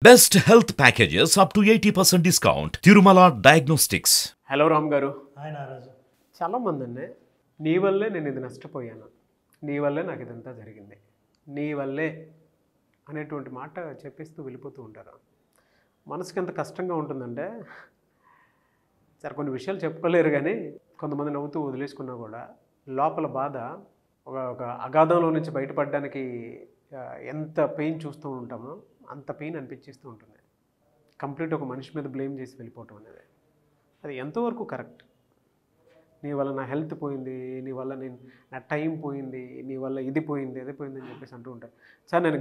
Best health packages up to 80% discount. Tirumala Diagnostics. Hello Ram గారు. Hi నారాజు. చాలామంది అండి, నీ వల్లే నేను ఇది నష్టపోయాను, నీ వల్లే నాకు ఇదంతా జరిగింది, నీ వల్లే అనేటువంటి మాట చెప్పిస్తూ వెళ్ళిపోతూ ఉంటారు. మనసుకి ఎంత కష్టంగా ఉంటుందంటే, సరే కొన్ని విషయాలు చెప్పుకోలేరు కానీ కొంతమంది నవ్వుతూ వదిలేసుకున్నా కూడా లోపల బాధ ఒక అగాధంలో నుంచి బయటపడడానికి ఎంత పెయిన్ చూస్తూ ఉంటామో అంత పెయిన్ అనిపించేస్తూ ఉంటుంది. కంప్లీట్ ఒక మనిషి మీద బ్లేమ్ చేసి వెళ్ళిపోవటం అనేది అది ఎంతవరకు కరెక్ట్? నీ వల్ల నా హెల్త్ పోయింది, నీ వల్ల నా టైం పోయింది, నీ వల్ల ఇది పోయింది అది పోయింది అని చెప్పేసి అంటూ ఉంటారు. సార్ నేను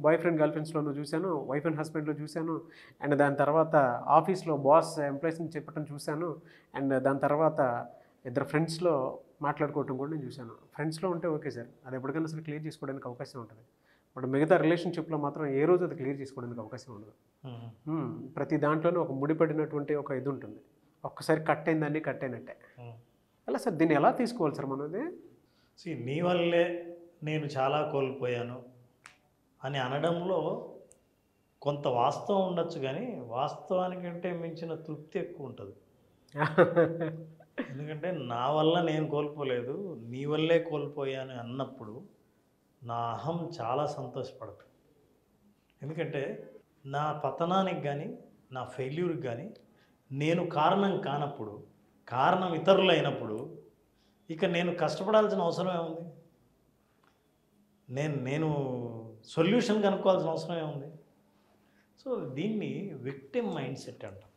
బాయ్ ఫ్రెండ్ గర్ల్ ఫ్రెండ్స్లోనూ చూశాను, వైఫ్ అండ్ హస్బెండ్లో చూశాను, అండ్ దాని తర్వాత ఆఫీస్లో బాస్ ఎంప్లాయీస్ని చెప్పడం చూశాను, అండ్ దాని తర్వాత ఇద్దరు ఫ్రెండ్స్లో మాట్లాడుకోవటం కూడా నేను చూశాను. ఫ్రెండ్స్లో ఉంటే ఓకే సార్, అది ఎప్పటికైనా అసలు క్లియర్ చేసుకోవడానికి అవకాశం ఉంటుంది. బట్ మిగతా రిలేషన్షిప్లో మాత్రం ఏ రోజు అది క్లియర్ చేసుకోవడానికి అవకాశం ఉండదు. ప్రతి దాంట్లోనూ ఒక ముడిపడినటువంటి ఒక ఇది ఉంటుంది. ఒక్కసారి కట్ అయిందండి, కట్ అయినట్టే. అలా సార్ దీన్ని ఎలా తీసుకోవాలి సార్ మనది? నీ వల్లే నేను చాలా కోల్పోయాను అని అనడంలో కొంత వాస్తవం ఉండొచ్చు, కానీ వాస్తవానికంటే మించిన తృప్తి ఎక్కువ ఉంటుంది. ఎందుకంటే నా వల్ల నేను కోల్పోలేదు, నీ వల్లే కోల్పోయాను అన్నప్పుడు నా అహం చాలా సంతోషపడుతుంది. ఎందుకంటే నా పతనానికి కానీ నా ఫెయిల్యూర్కి కానీ నేను కారణం కానప్పుడు, కారణం ఇతరులు అయినప్పుడు ఇక నేను కష్టపడాల్సిన అవసరం ఏముంది? నేను సొల్యూషన్ కనుక్కోవాల్సిన అవసరం ఏముంది? సో దీన్ని విక్టిమ్ మైండ్ సెట్ అంటాం.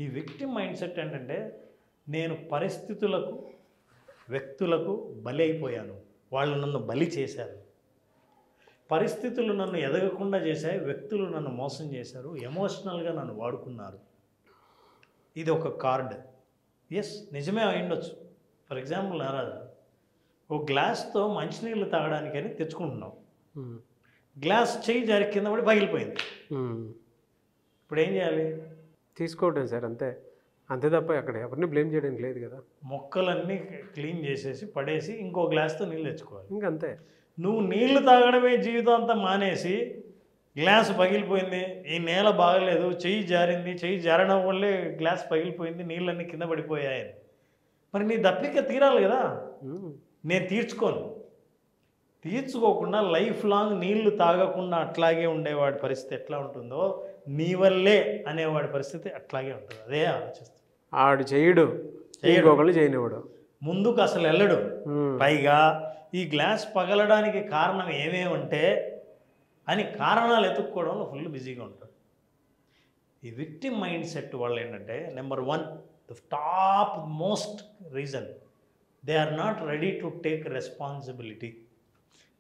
ఈ విక్టిమ్ మైండ్ సెట్ ఏంటంటే, నేను పరిస్థితులకు వ్యక్తులకు బలి అయిపోయాను, వాళ్ళు నన్ను బలి చేశారు, పరిస్థితులు నన్ను ఎదగకుండా చేశాయి, వ్యక్తులు నన్ను మోసం చేశారు, ఎమోషనల్గా నన్ను వాడుకున్నారు. ఇది ఒక కార్డ్. ఎస్, నిజమే అయ్యుండొచ్చు. ఫర్ ఎగ్జాంపుల్ నారాజు, ఓ గ్లాస్తో మంచినీళ్ళు తాగడానికని తెచ్చుకుంటున్నాం, గ్లాస్ చేయి జారి కింద పడి పగిలిపోయింది. ఇప్పుడు ఏం చేయాలి? తీసుకోవడం సార్, అంతే అంతే తప్ప అక్కడ ఎవరిని బ్లేమ్ చేయడానికి లేదు కదా. మొక్కలన్నీ క్లీన్ చేసేసి పడేసి ఇంకో గ్లాస్తో నీళ్ళు తెచ్చుకోవాలి. ఇంకంతే. నువ్వు నీళ్లు తాగడమే జీవితం అంతా మానేసి, గ్లాస్ పగిలిపోయింది, ఈ నేల బాగలేదు, చెయ్యి జారింది, చెయ్యి జారడం వల్లే గ్లాస్ పగిలిపోయింది, నీళ్ళన్నీ కింద పడిపోయాయని, మరి నీ దప్పిక తీరాలి కదా. నేను తీర్చుకోకుండా లైఫ్ లాంగ్ నీళ్లు తాగకుండా అట్లాగే ఉండేవాడి పరిస్థితి ఎట్లా ఉంటుందో, నీ వల్లే అనేవాడి పరిస్థితి అట్లాగే ఉంటుంది. అదే ఆలోచిస్తాను. ఆడు చేయడు, ఇంకొకళ్ళు చేయనివాడు, ముందుకు అసలు వెళ్ళడు. పైగా ఈ గ్లాస్ పగలడానికి కారణం ఏమేమంటే అని కారణాలు ఎత్తుక్కోవడంలో ఫుల్ బిజీగా ఉంటాడు. ఈ విక్టిమ్ మైండ్ సెట్ వాళ్ళు ఏంటంటే, number 1, the top most reason, they are not ready to take responsibility.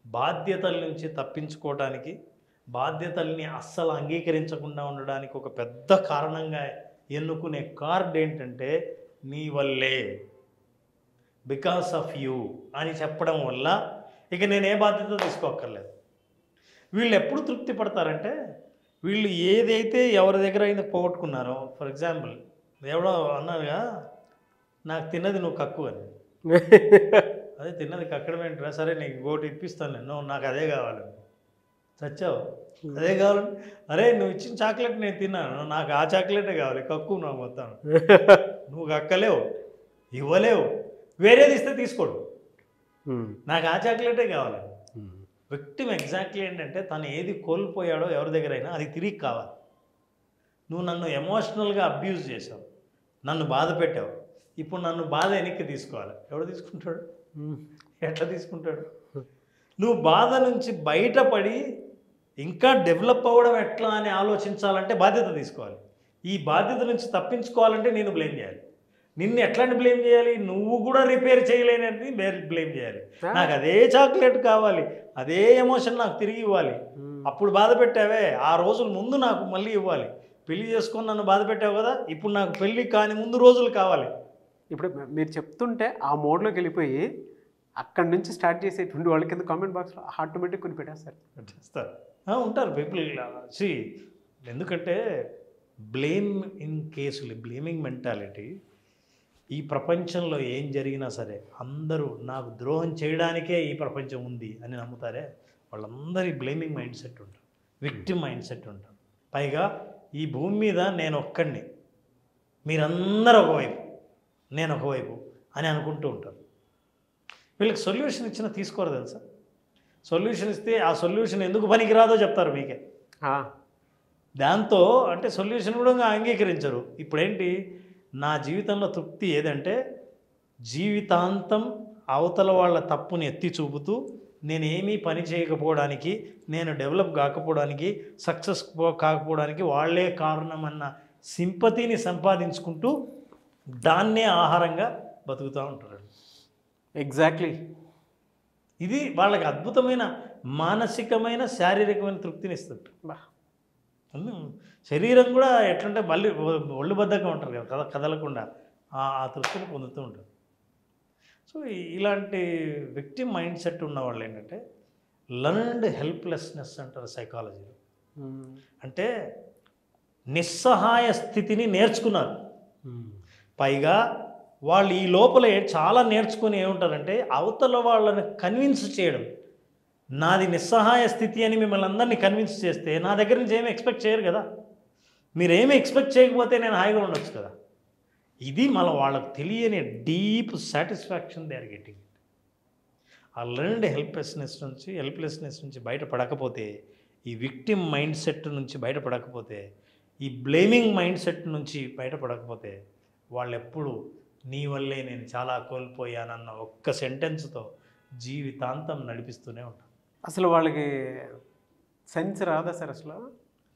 బాధ్యతల నుంచి తప్పించుకోవడానికి, బాధ్యతల్ని అస్సలు అంగీకరించకుండా ఉండడానికి ఒక పెద్ద కారణంగా ఎన్నుకునే కార్డ్ ఏంటంటే, నీ వల్లే, బికాస్ ఆఫ్ యూ అని చెప్పడం వల్ల ఇక నేను ఏ బాధ్యత తీసుకోక్కర్లేదు. వీళ్ళు ఎప్పుడు తృప్తి పడతారంటే, వీళ్ళు ఏదైతే ఎవరి దగ్గర అయినా పోగొట్టుకున్నారో, ఫర్ ఎగ్జాంపుల్ ఎవడో అన్నారుగా, నాకు తిన్నది నువ్వు కక్కు అని. అదే తిన్నది కక్కడం ఏంటరా, సరే నీకు ఇంకోటి ఇప్పిస్తాను నేను, నాకు అదే కావాలని చచ్చావు, అదే కావాలని, అరే నువ్వు ఇచ్చిన చాక్లెట్ నేను తిన్నాను, నాకు ఆ చాక్లెటే కావాలి, కక్కు నాకు మొత్తం. నువ్వు కక్కలేవు, ఇవ్వలేవు, వేరేది ఇస్తే తీసుకోడు, నాకు ఆ చాక్లెటే కావాలి. విక్టిమ్ ఎగ్జాక్ట్లీ ఏంటంటే, తను ఏది కోల్పోయాడో ఎవరి దగ్గరైనా అది తిరిగి కావాలి. నువ్వు నన్ను ఎమోషనల్గా అబ్యూజ్ చేసావు, నన్ను బాధ పెట్టావు, ఇప్పుడు నన్ను బాధ వెనక్కి తీసుకోవాలి. ఎవడు తీసుకుంటాడు? ఎట్లా తీసుకుంటాడు? నువ్వు బాధ నుంచి బయటపడి ఇంకా డెవలప్ అవ్వడం ఎట్లా అని ఆలోచించాలంటే బాధ్యత తీసుకోవాలి. ఈ బాధ్యత నుంచి తప్పించుకోవాలంటే నేను బ్లేమ్ చేయాలి. నిన్ను ఎట్లాంటి బ్లేమ్ చేయాలి? నువ్వు కూడా రిపేర్ చేయలేనది బ్లేమ్ చేయాలి. నాకు అదే చాక్లెట్ కావాలి, అదే ఎమోషన్ నాకు తిరిగి ఇవ్వాలి. అప్పుడు బాధ పెట్టావే, ఆ రోజుల ముందు నాకు మళ్ళీ ఇవ్వాలి. పెళ్లి చేసుకొని నన్ను బాధ పెట్టావు కదా, ఇప్పుడు నాకు పెళ్ళి కాని ముందు రోజులు కావాలి. ఇప్పుడు మీరు చెప్తుంటే ఆ మోడ్లోకి వెళ్ళిపోయి అక్కడి నుంచి స్టార్ట్ చేసేటువంటి వాళ్ళ కింద కామెంట్ బాక్స్లో ఆటోమేటిక్ కొన్ని పెట్టేస్తారు. ఉంటారు పీపుల్. ఎందుకంటే బ్లేమింగ్ మెంటాలిటీ ఈ ప్రపంచంలో ఏం జరిగినా సరే అందరూ నాకు ద్రోహం చేయడానికే ఈ ప్రపంచం ఉంది అని నమ్ముతారే, వాళ్ళందరి బ్లేమింగ్ మైండ్ సెట్ ఉంటుంది. విక్టిమ్ మైండ్ సెట్ ఉంటారు. పైగా ఈ భూమి మీద నేను ఒక్కడిని, మీరందరూ ఒకవైపు, నేను ఒకవైపు అని అనుకుంటూ ఉంటారు. వీళ్ళకి సొల్యూషన్ ఇచ్చినా తీసుకోరు తెలుసా. సొల్యూషన్ ఇస్తే ఆ సొల్యూషన్ ఎందుకు పనికిరాదో చెప్తారు మీకే. దాంతో అంటే సొల్యూషన్ కూడా అంగీకరించరు. ఇప్పుడేంటి, నా జీవితంలో తృప్తి ఏదంటే జీవితాంతం అవతల వాళ్ళ తప్పుని ఎత్తి చూపుతూ నేనేమీ పని చేయకపోవడానికి, నేను డెవలప్ కాకపోవడానికి, సక్సెస్ కాకపోవడానికి వాళ్ళే కారణం అన్న సింపతిని సంపాదించుకుంటూ దాన్నే ఆహారంగా బతుకుతూ ఉంటారు. ఎగ్జాక్ట్లీ. ఇది వాళ్ళకి అద్భుతమైన మానసికమైన శారీరకమైన తృప్తిని ఇస్తుంది. శరీరం కూడా ఎట్లంటే మళ్ళీ ఒళ్ళు బద్ధంగా ఉంటారు కదా, కదలకుండా ఆ తృప్తిని పొందుతూ ఉంటారు. సో ఇలాంటి విక్టిమ్ మైండ్ సెట్ ఉన్న వాళ్ళు ఏంటంటే లర్న్డ్ హెల్ప్లెస్నెస్ అంటారు సైకాలజీలో. అంటే నిస్సహాయ స్థితిని నేర్చుకున్నారు. పైగా వాళ్ళు ఈ లోపల చాలా నేర్చుకొని ఏముంటారంటే అవతల వాళ్ళని కన్విన్స్ చేయడం. నాది నిస్సహాయ స్థితి అని మిమ్మల్ని అందరినీ కన్విన్స్ చేస్తే నా దగ్గర నుంచి ఏమి ఎక్స్పెక్ట్ చేయరు కదా. మీరేమి ఎక్స్పెక్ట్ చేయకపోతే నేను హాయిగా ఉండొచ్చు కదా. ఇది మళ్ళీ వాళ్ళకు తెలియని deep satisfaction they are getting. ఆ లర్న్డ్ హెల్ప్లెస్నెస్ నుంచి బయటపడకపోతే, ఈ విక్టిమ్ మైండ్ సెట్ నుంచి బయటపడకపోతే, ఈ బ్లేమింగ్ మైండ్ సెట్ నుంచి బయటపడకపోతే వాళ్ళు ఎప్పుడు నీ వల్లే నేను చాలా కోల్పోయానన్న ఒక్క సెంటెన్స్తో జీవితాంతం నడిపిస్తూనే ఉంటాను. అసలు వాళ్ళకి సెన్స్ రాదా సార్ అసలు?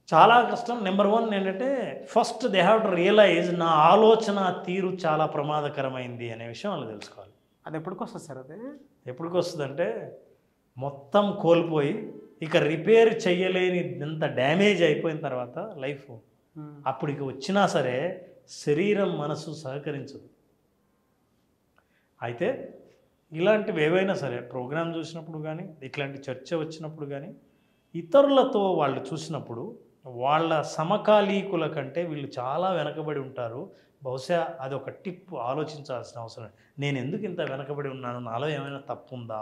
చాలా కష్టం. నెంబర్ 1 ఏంటంటే first they have to realise నా ఆలోచన తీరు చాలా ప్రమాదకరమైంది అనే విషయం వాళ్ళు తెలుసుకోవాలి. అది ఎప్పటికి వస్తుంది సార్? అది ఎప్పటికి వస్తుందంటే మొత్తం కోల్పోయి ఇక రిపేర్ చెయ్యలేని ఇంత డ్యామేజ్ అయిపోయిన తర్వాత లైఫ్ అప్పటికి వచ్చినా సరే శరీరం మనసు సహకరించదు. అయితే ఇలాంటివి ఏవైనా సరే ప్రోగ్రామ్ చూసినప్పుడు కానీ, ఇట్లాంటి చర్చ వచ్చినప్పుడు కానీ, ఇతరులతో వాళ్ళు చూసినప్పుడు వాళ్ళ సమకాలీకుల కంటే వీళ్ళు చాలా వెనకబడి ఉంటారు. బహుశా అది ఒక టిప్ ఆలోచించాల్సిన అవసరం. నేను ఎందుకు ఇంత వెనకబడి ఉన్నాను, నాలో ఏమైనా తప్పు ఉందా?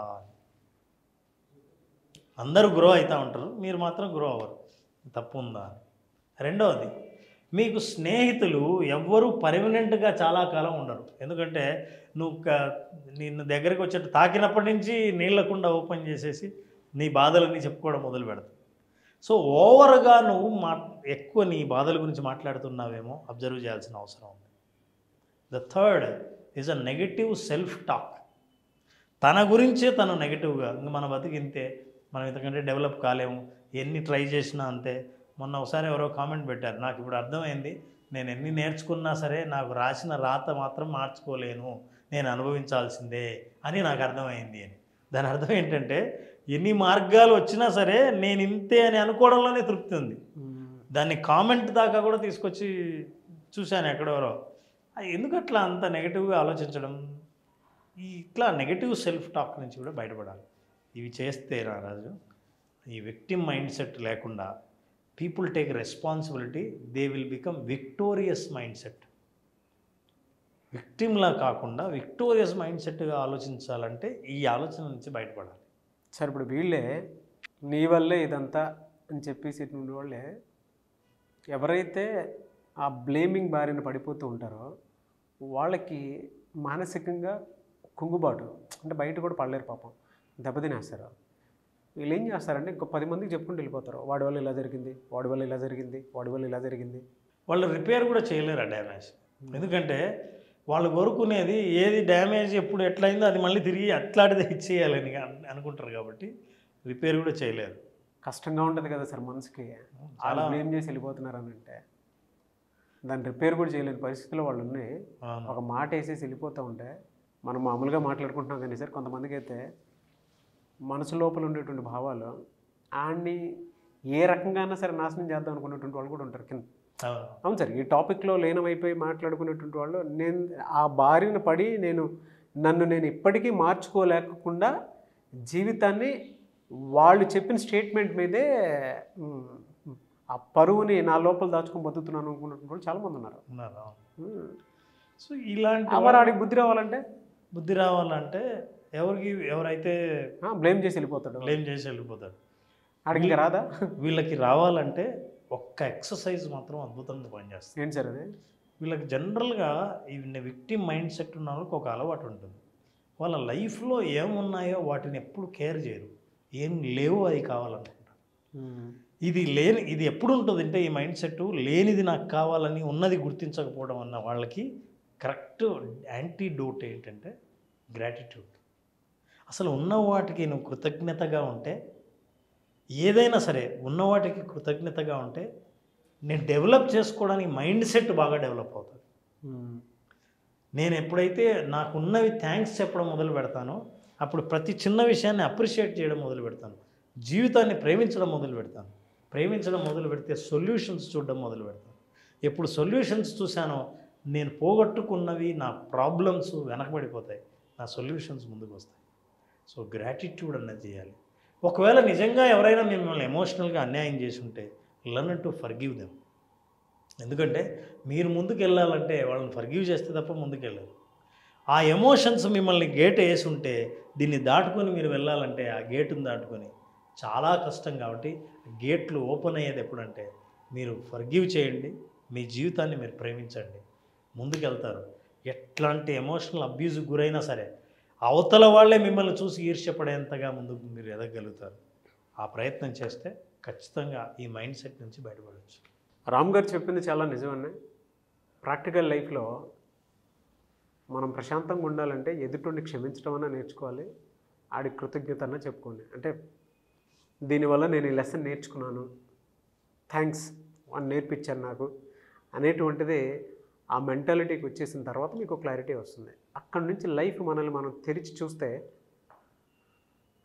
అందరూ గ్రో అవుతూ ఉంటారు, మీరు మాత్రం గ్రో అవ్వరు, తప్పు ఉందా? రెండవది, మీకు స్నేహితులు ఎవ్వరూ పర్మనెంట్గా చాలా కాలం ఉండరు. ఎందుకంటే నిన్ను దగ్గరికి వచ్చేట్టు తాకినప్పటి నుంచి నీళ్ళకుండా ఓపెన్ చేసేసి నీ బాధలన్నీ చెప్పుకోవడం మొదలు పెడతావు. సో ఓవర్గా నువ్వు ఎక్కువ నీ బాధల గురించి మాట్లాడుతున్నావేమో అబ్జర్వ్ చేయాల్సిన అవసరం ఉంది. The third is a negative self talk. తన గురించే తను నెగిటివ్గా, ఇంక మన బతికింతే, మనం ఇంతకంటే డెవలప్ కాలేము, ఎన్ని ట్రై చేసినా అంతే. మొన్న ఒకసారి ఎవరో కామెంట్ పెట్టారు, నాకు ఇప్పుడు అర్థమైంది, నేను ఎన్ని నేర్చుకున్నా సరే నాకు రాసిన రాత మాత్రం మార్చుకోలేను, నేను అనుభవించాల్సిందే అని నాకు అర్థమైంది అని. దాని అర్థం ఏంటంటే ఎన్ని మార్గాలు వచ్చినా సరే నేను ఇంతే అని అనుకోవడంలోనే తృప్తి ఉంది. దాన్ని కామెంట్ దాకా కూడా తీసుకొచ్చి చూశాను ఎక్కడెవరో. ఎందుకు అట్లా అంత నెగిటివ్గా ఆలోచించడం? ఇట్లా నెగిటివ్ సెల్ఫ్ టాక్ నుంచి కూడా బయటపడాలి. ఇవి చేస్తే రాజు, ఈ విక్టిమ్ మైండ్ సెట్ లేకుండా people take responsibility, they will become victorious mind set. విక్టిమ్లా కాకుండా విక్టోరియస్ మైండ్ సెట్గా ఆలోచించాలంటే ఈ ఆలోచన నుంచి బయటపడాలి. సార్ ఇప్పుడు వీళ్ళే నీ వల్లే ఇదంతా అని చెప్పేసి ఇటువంటి వాళ్ళే ఎవరైతే ఆ బ్లేమింగ్ బారిన పడిపోతూ ఉంటారో వాళ్ళకి మానసికంగా కుంగుబాటు, అంటే బయట కూడా పడలేరు పాపం, దెబ్బతినేస్తారు. వీళ్ళు ఏం చేస్తారంటే ఇంకో 10 మందికి చెప్పుకుంటూ వెళ్ళిపోతారు, వాడి వల్ల ఇలా జరిగింది, వాడి వల్ల ఇలా జరిగింది, వాడి వల్ల ఇలా జరిగింది. వాళ్ళు రిపేర్ కూడా చేయలేరు ఆ డ్యామేజ్. ఎందుకంటే వాళ్ళు కోరుకునేది ఏది డ్యామేజ్ ఎప్పుడు ఎట్లయిందో అది మళ్ళీ తిరిగి అట్లాంటిది ఇచ్చేయాలని అనుకుంటారు కాబట్టి రిపేర్ కూడా చేయలేరు. కష్టంగా ఉంటుంది కదా సార్ మనసుకి, చాలా బ్లేమ్ చేసి వెళ్ళిపోతున్నారు అని అంటే దాన్ని రిపేర్ కూడా చేయలేని పరిస్థితిలో వాళ్ళు ఉన్నాయి. ఒక మాట వేసేసి వెళ్ళిపోతూ ఉంటే మనం మామూలుగా మాట్లాడుకుంటున్నాం కానీ సార్ కొంతమందికి అయితే మనసు లోపల ఉండేటువంటి భావాలు ఆడిని ఏ రకంగానైనా సరే నాశనం చేద్దాం అనుకునేటువంటి వాళ్ళు కూడా ఉంటారు కింద. అవును సార్, ఈ టాపిక్లో లీనమైపోయి మాట్లాడుకునేటువంటి వాళ్ళు నేను ఆ బారిన పడి నన్ను నేను ఇప్పటికీ మార్చుకోలేకుండా జీవితాన్ని వాళ్ళు చెప్పిన స్టేట్మెంట్ మీదే ఆ పరువుని నా లోపల దాచుకొని బతుకుతున్నాను అనుకున్నటువంటి వాళ్ళు చాలామంది ఉన్నారు. సో ఇలాంటి వాడికి బుద్ధి రావాలంటే ఎవరైతే బ్లేమ్ చేసి వెళ్ళిపోతాడు. ఆడికి ఇంకా రాదా? వీళ్ళకి రావాలంటే ఒక్క ఎక్సర్సైజ్ మాత్రం అద్భుతంగా పనిచేస్తుంది. ఏంటి సార్ అది? వీళ్ళకి జనరల్గా ఈ విక్టిమ్ మైండ్ సెట్ ఉన్న వాళ్ళకి ఒక అలవాటు ఉంటుంది. వాళ్ళ లైఫ్లో ఏమున్నాయో వాటిని ఎప్పుడు కేర్ చేయరు, ఏం లేవు అది కావాలనుకుంటారు. ఇది ఎప్పుడు ఉంటుంది అంటే ఈ మైండ్ సెట్ లేనిది నాకు కావాలని ఉన్నది గుర్తించకపోవడం అన్న వాళ్ళకి కరెక్ట్ యాంటీడోట్ ఏంటంటే గ్రాటిట్యూడ్. అసలు ఉన్న వాటికి నువ్వు కృతజ్ఞతగా ఉంటే, ఏదైనా సరే ఉన్న వాటికి కృతజ్ఞతగా ఉంటే నేను డెవలప్ చేసుకోవడానికి మైండ్ సెట్ బాగా డెవలప్ అవుతుంది. నేను ఎప్పుడైతే నాకున్నవి థ్యాంక్స్ చెప్పడం మొదలు పెడతానో అప్పుడు ప్రతి చిన్న విషయాన్ని అప్రిషియేట్ చేయడం మొదలు పెడతాను, జీవితాన్ని ప్రేమించడం మొదలు పెడతాను. ప్రేమించడం మొదలు పెడితే సొల్యూషన్స్ చూడడం మొదలు పెడతాను. ఎప్పుడు సొల్యూషన్స్ చూశానో నేను పోగొట్టుకున్నవి నా ప్రాబ్లమ్స్ వెనకబడిపోతాయి, నా సొల్యూషన్స్ ముందుకు వస్తాయి. సో గ్రాటిట్యూడ్ అన్నది చేయాలి. ఒకవేళ నిజంగా ఎవరైనా మిమ్మల్ని ఎమోషనల్గా అన్యాయం చేసి ఉంటే లర్న్ టు ఫర్గివ్ దెమ్. ఎందుకంటే మీరు ముందుకు వెళ్ళాలంటే వాళ్ళని ఫర్గివ్ చేస్తే తప్ప ముందుకు వెళ్ళారు. ఆ ఎమోషన్స్ మిమ్మల్ని గేట్ వేసి ఉంటే దీన్ని దాటుకొని మీరు వెళ్ళాలంటే ఆ గేటును దాటుకొని చాలా కష్టం. కాబట్టి గేట్లు ఓపెన్ అయ్యేది ఎప్పుడంటే మీరు ఫర్గివ్ చేయండి, మీ జీవితాన్ని మీరు ప్రేమించండి, ముందుకెళ్తారు. ఎట్లాంటి ఎమోషనల్ అబ్యూజ్కి గురైనా సరే అవతల వాళ్ళే మిమ్మల్ని చూసి ఈర్ష్యపడేంతగా ముందుకు మీరు ఎదగలుగుతారు. ఆ ప్రయత్నం చేస్తే ఖచ్చితంగా ఈ మైండ్ సెట్ నుంచి బయటపడవచ్చు. రామ్ గారు చెప్పింది చాలా నిజమండి. ప్రాక్టికల్ లైఫ్లో మనం ప్రశాంతంగా ఉండాలంటే ఎదుటిని క్షమించడం అన్నా నేర్చుకోవాలి, ఆడికి కృతజ్ఞత అన్నా చెప్పుకోండి. అంటే దీనివల్ల నేను ఈ లెసన్ నేర్చుకున్నాను, థ్యాంక్స్ అని నేర్పించాను నాకు అనేటువంటిది ఆ మెంటాలిటీకి వచ్చేసిన తర్వాత మీకు క్లారిటీ వస్తుంది. అక్కడి నుంచి లైఫ్ మనల్ని మనం తెరిచి చూస్తే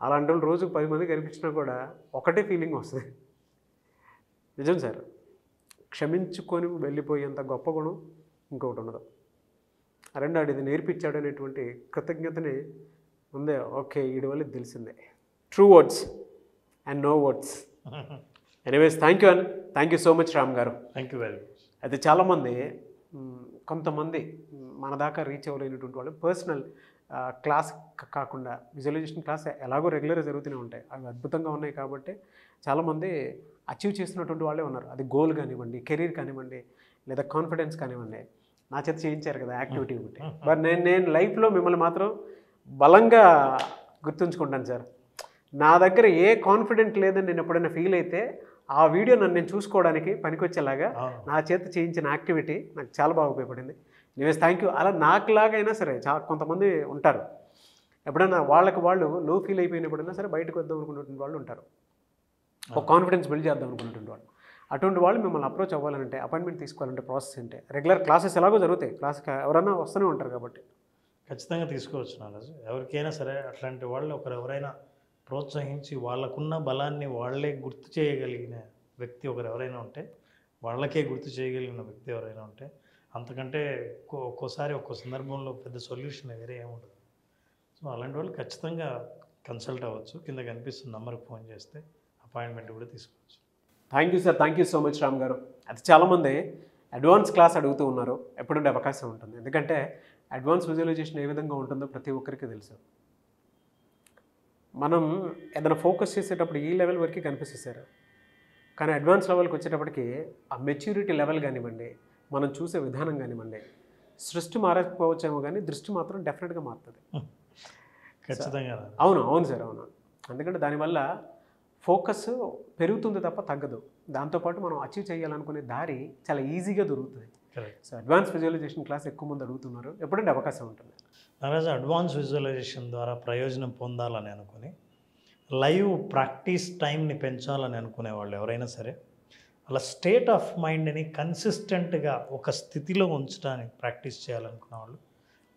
అలాంటి వాళ్ళు రోజుకు 10 మంది కనిపించినా కూడా ఒకటే ఫీలింగ్ వస్తుంది. నిజం సార్, క్షమించుకొని వెళ్ళిపోయేంత గొప్ప గుణం ఇంకొకటి ఉండదు. రెండు ఆడిది నేర్పించాడు అనేటువంటి కృతజ్ఞతని ముందే ఓకే వీడి వల్ల తెలిసిందే. True words and no words. Anyways thank you and thank you so much Ram garu. Thank you very much. అయితే చాలామంది కొంతమంది మన దాకా రీచ్ అవ్వలేనటువంటి వాళ్ళు పర్సనల్ క్లాస్ కాకుండా విజువలైజేషన్ క్లాస్ ఎలాగో రెగ్యులర్గా జరుగుతూనే ఉంటాయి, అవి అద్భుతంగా ఉన్నాయి. కాబట్టి చాలామంది అచీవ్ చేస్తున్నటువంటి వాళ్ళే ఉన్నారు. అది గోల్ కానివ్వండి, కెరీర్ కానివ్వండి, లేదా కాన్ఫిడెన్స్ కానివ్వండి. నా చేత చేయించారు కదా యాక్టివిటీ ఒకటి. బట్ నేను లైఫ్లో మిమ్మల్ని మాత్రం బలంగా గుర్తుంచుకుంటాను సార్. నా దగ్గర ఏ కాన్ఫిడెంట్ లేదని నేను ఎప్పుడైనా ఫీల్ అయితే ఆ వీడియో నన్ను నేను చూసుకోవడానికి పనికొచ్చేలాగా నా చేత చేయించిన యాక్టివిటీ నాకు చాలా బాగా ఉపయోగపడింది. నివేస్ థ్యాంక్ యూ. అలా నాకులాగైనా సరే కొంతమంది ఉంటారు, ఎప్పుడైనా వాళ్ళకి వాళ్ళు లో ఫీల్ అయిపోయినప్పుడైనా సరే బయటకు వద్దాం అనుకున్నటువంటి వాళ్ళు ఉంటారు, ఒక కాన్ఫిడెన్స్ బిల్డ్ చేద్దాం అనుకున్నటువంటి వాళ్ళు. అటువంటి వాళ్ళు మిమ్మల్ని అప్రోచ్ అవ్వాలంటే, అపాయింట్మెంట్ తీసుకోవాలంటే ప్రాసెస్ ఏంటి? రెగ్యులర్ క్లాసెస్ ఎలాగో జరుగుతాయి, క్లాస్కి ఎవరైనా వస్తూనే ఉంటారు కాబట్టి ఖచ్చితంగా తీసుకోవచ్చు నారాజు. ఎవరికైనా సరే అట్లాంటి వాళ్ళు ఎవరైనా ప్రోత్సహించి వాళ్ళకున్న బలాన్ని వాళ్ళే గుర్తు చేయగలిగిన వ్యక్తి ఎవరైనా ఉంటే, వాళ్ళకే గుర్తు చేయగలిగిన వ్యక్తి ఎవరైనా ఉంటే, అంతకంటే ఒక్కోసారి ఒక్కో సందర్భంలో పెద్ద సొల్యూషన్ వేరే ఏముండదు. సో అలాంటి వాళ్ళు ఖచ్చితంగా కన్సల్ట్ అవ్వచ్చు. కింద కనిపిస్తున్న నెంబర్కి ఫోన్ చేస్తే అపాయింట్మెంట్ కూడా తీసుకోవచ్చు. Thank you sir, thank you so much Ram గారు. అది చాలామంది అడ్వాన్స్ క్లాస్ అడుగుతూ ఉన్నారు, ఎప్పుడుండే అవకాశం ఉంటుంది. ఎందుకంటే అడ్వాన్స్ విజువలైజేషన్ ఏ విధంగా ఉంటుందో ప్రతి ఒక్కరికి తెలుసు. మనం ఏదైనా ఫోకస్ చేసేటప్పుడు ఈ లెవెల్ వరకు కనిపిస్తారు, కానీ అడ్వాన్స్ లెవెల్కి వచ్చేటప్పటికి ఆ మెచ్యూరిటీ లెవెల్ కానివ్వండి, మనం చూసే విధానం కానివ్వండి, సృష్టి మారకపోవచ్చేమో కానీ దృష్టి మాత్రం డెఫినెట్గా మారుతుంది. ఖచ్చితంగా. అవును అవును సార్, అవును. ఎందుకంటే దానివల్ల ఫోకస్ పెరుగుతుంది తప్ప తగ్గదు. దాంతోపాటు మనం అచీవ్ చేయాలనుకునే దారి చాలా ఈజీగా దొరుకుతుంది. సో అడ్వాన్స్ విజువలైజేషన్ క్లాస్ ఎక్కువ మంది అడుగుతున్నారు, ఎప్పుడంటే అవకాశం ఉంటుంది. నారాజు, అడ్వాన్స్ విజువలైజేషన్ ద్వారా ప్రయోజనం పొందాలని అనుకుని లైవ్ ప్రాక్టీస్ టైంని పెంచాలని అనుకునే వాళ్ళు ఎవరైనా సరే, అలా స్టేట్ ఆఫ్ మైండ్ని కన్సిస్టెంట్గా ఒక స్థితిలో ఉంచడానికి ప్రాక్టీస్ చేయాలనుకున్న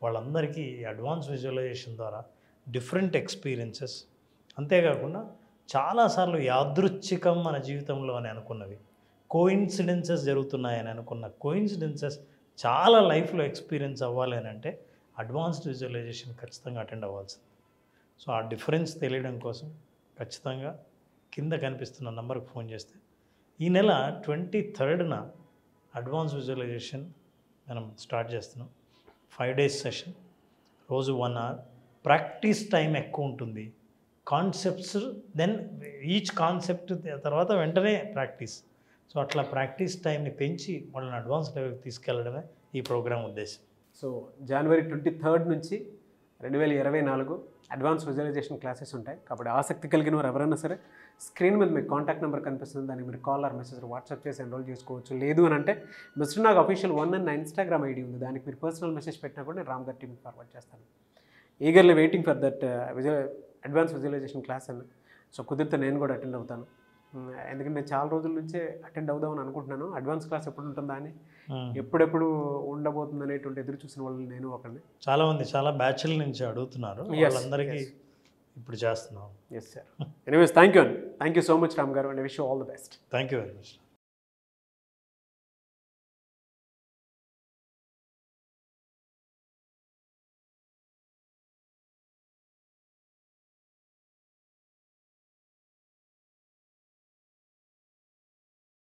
వాళ్ళందరికీ ఈ అడ్వాన్స్ విజువలైజేషన్ ద్వారా డిఫరెంట్ ఎక్స్పీరియన్సెస్, అంతేకాకుండా చాలాసార్లు యాదృచ్ఛికం మన జీవితంలో అని అనుకున్నవి, కోయిన్సిడెన్సెస్ జరుగుతున్నాయని అనుకున్న కోయిన్సిడెన్సెస్ చాలా లైఫ్లో ఎక్స్పీరియన్స్ అవ్వాలి అని అంటే అడ్వాన్స్డ్ విజువలైజేషన్ ఖచ్చితంగా అటెండ్ అవ్వాల్సింది. సో ఆ డిఫరెన్స్ తెలియడం కోసం ఖచ్చితంగా కింద కనిపిస్తున్న నెంబర్కి ఫోన్ చేస్తే, ఈ నెల 23rd అడ్వాన్స్ విజువలైజేషన్ మనం స్టార్ట్ చేస్తున్నాం. 5 days సెషన్, రోజు 1 hour. ప్రాక్టీస్ టైం ఎక్కువ ఉంటుంది, కాన్సెప్ట్స్, దెన్ ఈచ్ కాన్సెప్ట్ తర్వాత వెంటనే ప్రాక్టీస్. సో అట్లా ప్రాక్టీస్ టైంని పెంచి వాళ్ళని అడ్వాన్స్ లెవెల్కి తీసుకెళ్ళడమే ఈ ప్రోగ్రామ్ ఉద్దేశం. సో జనవరి 23 నుంచి 2024 అడ్వాన్స్ విజువలైజేషన్ క్లాసెస్ ఉంటాయి. కాబట్టి ఆసక్తి కలిగిన వారు ఎవరైనా సరే స్క్రీన్ మీద మీకు కాంటాక్ట్ నెంబర్ కనిపిస్తుంది, దానికి మీరు కాల్ ఆర్ మెసేజ్ వాట్సాప్ చేసి ఎన్రోల్ చేసుకోవచ్చు. లేదు అని అంటే మిస్టర్ నాగ్ అఫీషియల్ 1 అని నా ఇన్స్టాగ్రామ్ ఐడి ఉంది, దానికి మీరు పర్సనల్ మెసేజ్ పెట్టినా కూడా నేను రామ్ గారి టీమ్కి ఫార్వర్డ్ చేస్తాను. Eagerly waiting for that advance visualisation class అని. సో కుదిరితే నేను కూడా అటెండ్ అవుతాను, ఎందుకంటే నేను చాలా రోజుల నుంచే అటెండ్ అవుదామని అనుకుంటున్నాను. అడ్వాన్స్ క్లాస్ ఎప్పుడు ఉంటుందా అని, ఎప్పుడెప్పుడు ఉండబోతుంది అనేటువంటి ఎదురు చూసిన వాళ్ళు నేను ఒకరిని. చాలామంది చాలా బ్యాచ్ల నుంచి అడుగుతున్నారు, వాళ్ళందరికీ ఇప్పుడు చేస్తున్నాం. Yes sir. Anyways thank you so much Ram garu, and wish you all the best. Thank you very much.